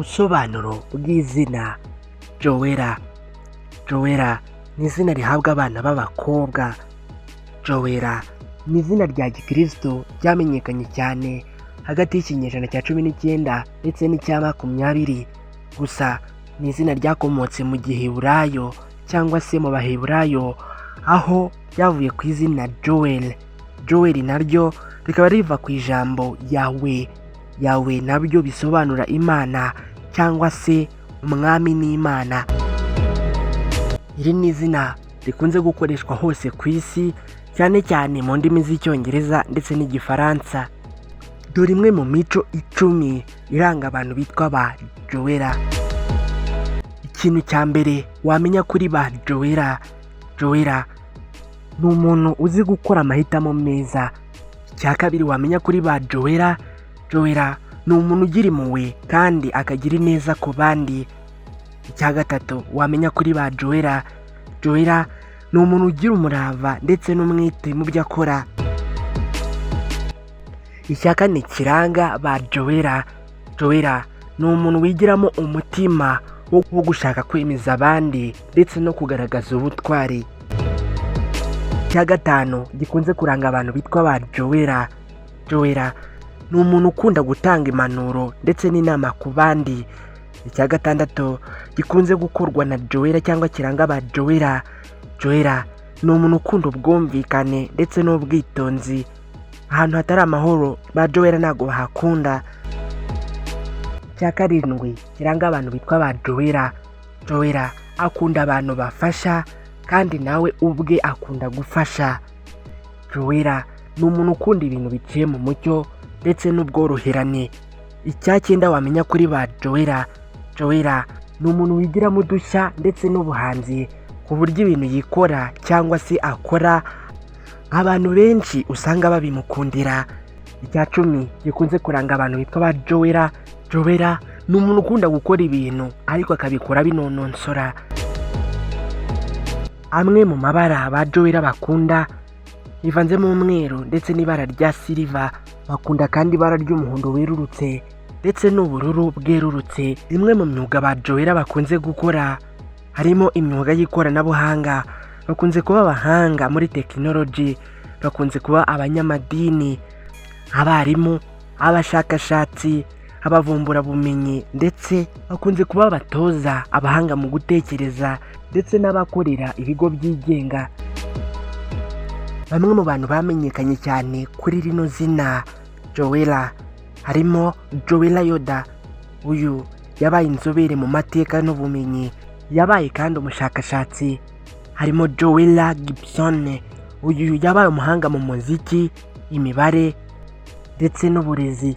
Ubusobanuro bw'izina Joella. Joella ni izina rihabwa abana b'abakobwa. Joella ni izina rya gikristo ryamenyekanye cyane hagati y'ikinyejana cya 19 ndetse n'icya 20. Gusa ni izina ryakomotse mu giheburayo cyangwa se mu baheburayo, aho ryavuye ku izina Joel. Joel naryo rikaba riva ku ijambo Yawe. Yawe nabyo bisobanura Imana cyangwa se umwami n'Imana. Iri ni izina rikunze gukoreshwa hose ku isi, cyane cyane mu ndimi z'Icyongereza ndetse n'Igifaransa. Dore imwe mu mico 10 iranga abantu bitwa ba Joella. Ikintu cya mbere wamenya kuri ba Joella: Joella ni umuntu uzi gukora amahitamo meza. Icya kabiri wamenya kuri ba Joella: Joella ni umuntu ugira impuhwe kandi akagira ineza ku bandi. Icya gatatu wamenya kuri ba Joella: Joella ni umuntu ugira umurava ndetse n'umwete mu byo akora. Icya kane kiranga ba Joella: Joella ni umuntu wigiramo umutima wo gushaka kwemeza abandi ndetse no kugaragaza ubutwari. Icya gatanu gikunze kuranga abantu bitwa ba Joella: Joella ni umuntu ukunda gutanga impanuro ndetse n'inama ku bandi. Icya gatandatu gikunze gukorwa na Joella cyangwa kiranga ba Joella: Joella ni umuntu ukunda ubwumvikane ndetse n'ubwitonzi. Ahantu hatari amahoro ba Joella ntabwo bahakunda. Icya karindwi kiranga abantu bitwa ba Joella: Joella akunda abantu bafasha kandi nawe ubwe akunda gufasha. Joella ni umuntu ukunda ibintu biciye mu mucyo ndetse n'ubworoherane. Icya cyenda wamenya kuri ba Joella: Joella ni umuntu wigiramo udushya ndetse n'ubuhanzi ku buryo ibintu yikora cyangwa se akora abantu benshi usanga babimukundira. Icya 10 gikunze kuranga abantu bitwa ba Joella: Joella ni umuntu ukunda gukora ibintu ariko akabikora binononsora. Amwe mu mabara ba Joella bakunda yivanzemo umweru ndetse n'ibara rya silver. Bakunda kandi ibara ry'umuhondo werurutse ndetse n'ubururu bwerurutse. Imwe mu myuga ba Joella bakunze gukora harimo imyuga y'ikoranabuhanga. Bakunze kuba abahanga muri tekinoloji, bakunze kuba abanyamadini, abarimu, abashakashatsi, abavumbura bumenyi, ndetse bakunze kuba abatoza, abahanga mu gutekereza ndetse n'abakorera ibigo byigenga. Bamwe mu bantu bamenyekanye cyane kuri rino zina Joella harimo Joella Yoda. Uyu yabaye inzobere mu mateka n'ubumenyi, yabaye kandi umushakashatsi. Harimo Joella Gibson. Uyu yabaye umuhanga mu muziki, imibare ndetse n'uburezi.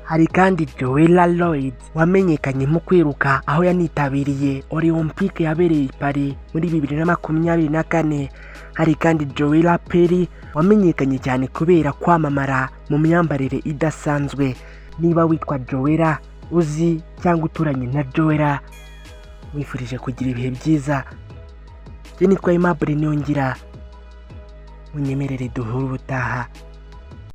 Hari kandi Joella Lloyd wamenyekanye mu kwiruka, aho yanitabiriye Olympique yabereye i Paris muri 2024. Hari kandi Joella Perry wamenyekanye cyane kubera kwamamara mu myambarire idasanzwe. Niba witwa Joella uzi cyangwa uturanye na Joella, wifurije kugira ibihe byiza. Nitwa AIMABLE niyongira, munyemerere duhure ubutaha.